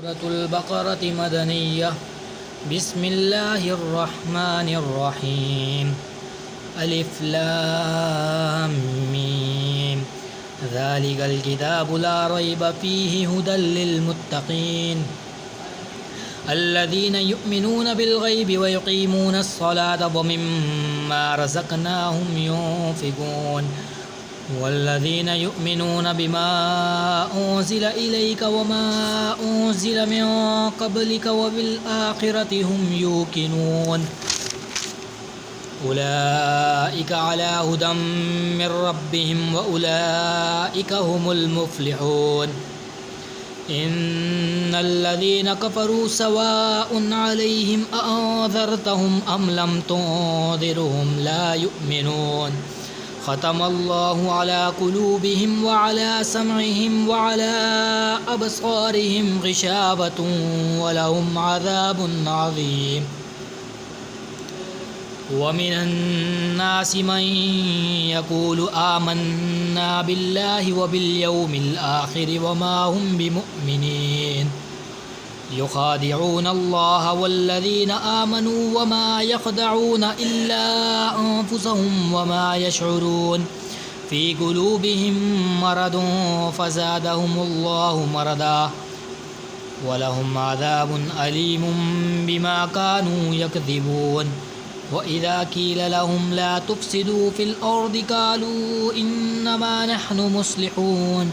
سورة البقرة مدنية. بسم الله الرحمن الرحيم. ألف لام ميم. ذلك الكتاب لا ريب فيه هدى للمتقين الذين يؤمنون بالغيب ويقيمون الصلاة ومما رزقناهم ينفقون والذين يؤمنون بما أنزل إليك وما أنزل من قبلك وبالآخرة هم يوقنون أولئك على هدى من ربهم وأولئك هم المفلحون. إن الذين كفروا سواء عليهم أأنذرتهم أم لم تنذرهم لا يؤمنون. ختم الله على قلوبهم وعلى سمعهم وعلى أبصارهم غشاوة ولهم عذاب عظيم. ومن الناس من يقول آمنا بالله وباليوم الآخر وما هم بمؤمنين يخادعون الله والذين آمنوا وما يخدعون إلا أنفسهم وما يشعرون. في قلوبهم مرض فزادهم الله مرضا ولهم عذاب أليم بما كانوا يكذبون. وإذا قيل لهم لا تفسدوا في الأرض قالوا إنما نحن مصلحون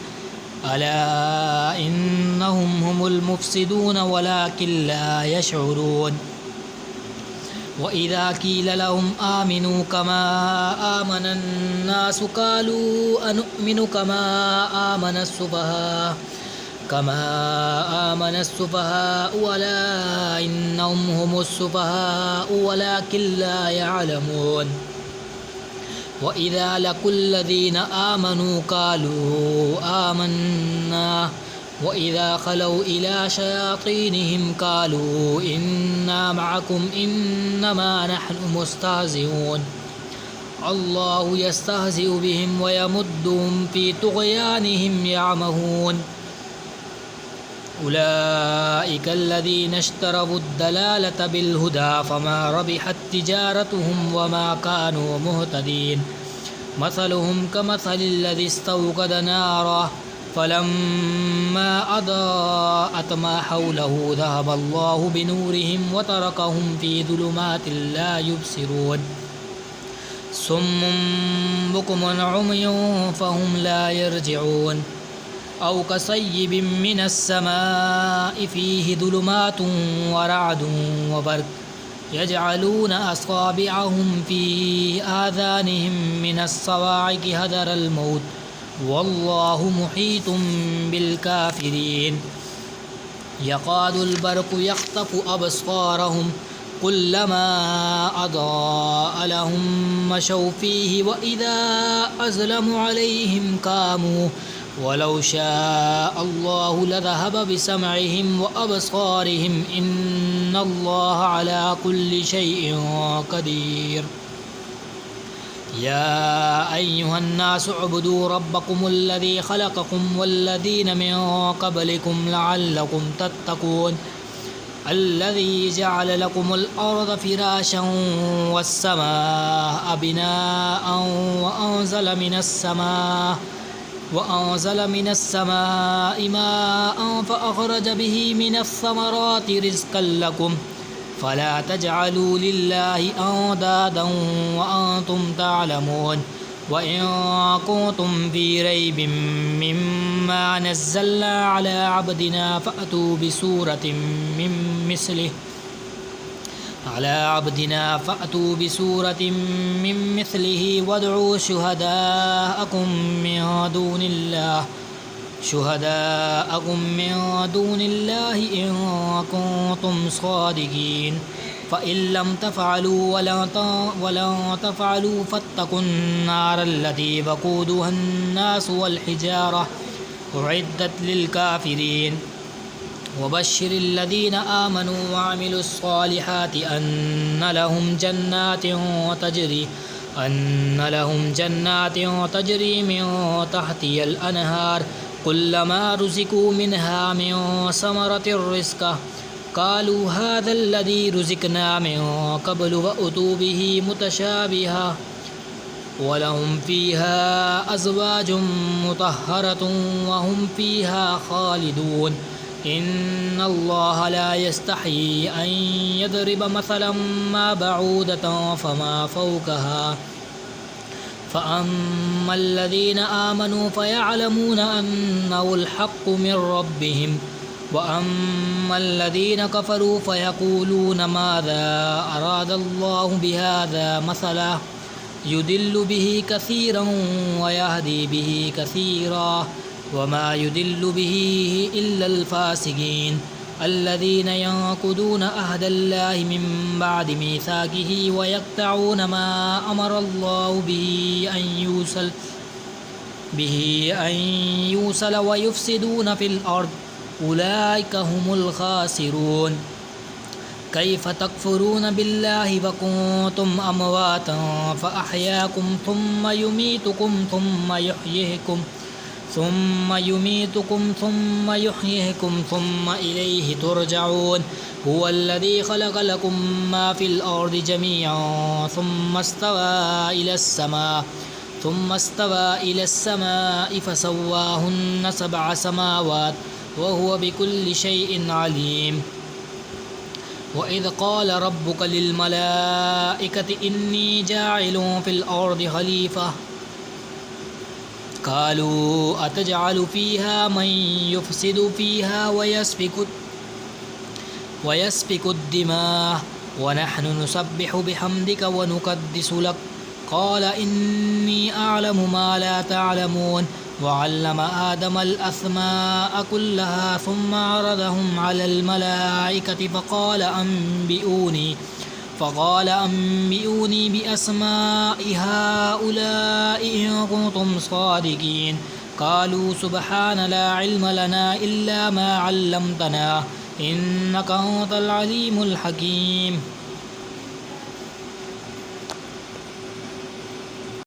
ألا إنهم هم المفسدون ولكن لا يشعرون. وإذا قيل لهم آمنوا كما آمن الناس قالوا أنؤمن كما آمن السفهاء ولا إنهم هم السفهاء ولكن لا يعلمون. وإذا لقوا الذين آمنوا قالوا آمنا وإذا خلوا إلى شياطينهم قالوا إنا معكم إنما نحن مستهزئون. الله يستهزئ بهم ويمدهم في طغيانهم يعمهون. أولئك الذين اشتروا الضلالة بالهدى فما ربحت تجارتهم وما كانوا مهتدين. مثلهم كمثل الذي استوقد نارا فلما أضاءت ما حوله ذهب الله بنورهم وتركهم في ظلمات لا يبصرون. صم بكم عمي فهم لا يرجعون. أو كصيب من السماء فيه ظلمات ورعد وبرق يجعلون أصابعهم في آذانهم من الصواعق حذر الموت والله محيط بالكافرين. يكاد البرق يخطف أبصارهم كلما أضاء لهم مشوا فيه وإذا أظلم عليهم قاموا ولو شاء الله لذهب بسمعهم وأبصارهم إن الله على كل شيء قدير. يا أيها الناس اعبدوا ربكم الذي خلقكم والذين من قبلكم لعلكم تتقون. الذي جعل لكم الأرض فراشا والسماء بناء وأنزل من السماء ماء فأخرج به من الثمرات رزقا لكم فلا تجعلوا لله أندادا وأنتم تعلمون. وإن كنتم في ريب مما نزلنا على عبدنا فأتوا بسورة من مثله وادعوا شهداءكم من دون الله إن كنتم صادقين. فإن لم تفعلوا ولن تفعلوا فاتقوا النار التي وقودها الناس والحجارة أعدت للكافرين. وبشر الذين آمنوا وعملوا الصالحات أن لهم جنات تجري من تحتها الأنهار كلما رزقوا منها من ثمرة رزقا قالوا هذا الذي رزقنا من قبل وأتوا به متشابها ولهم فيها أزواج مطهرة وهم فيها خالدون إن الله لا يستحيي أن يضرب مثلا ما بعودة فما فوقها فأما الذين آمنوا فيعلمون أنه الحق من ربهم وأما الذين كفروا فيقولون ماذا أراد الله بهذا مثلا يدل به كثيرا ويهدي به كثيرا وما يدل به إلا الفاسقين الذين ينقضون عهد الله من بعد ميثاقه ويقطعون ما أمر الله به أن يوصل ويفسدون في الأرض أولئك هم الخاسرون كيف تكفرون بالله وكنتم أمواتا فأحياكم ثم يميتكم ثم يحييكم ثم إليه ترجعون هو الذي خلق لكم ما في الأرض جميعا ثم استوى إلى السماء فسواهن 7 سماوات وهو بكل شيء عليم وإذ قال ربك للملائكة إني جاعل في الأرض خليفة قالوا أتجعل فيها من يفسد فيها ويسفك الدماء ونحن نسبح بحمدك ونقدس لك قال إني أعلم ما لا تعلمون وعلم آدم الأسماء كلها ثم عرضهم على الملائكة فقال أنبئوني بأسماء هؤلاء إن كنتم صادقين قالوا سبحان لا علم لنا إلا ما علمتنا إنك أنت العليم الحكيم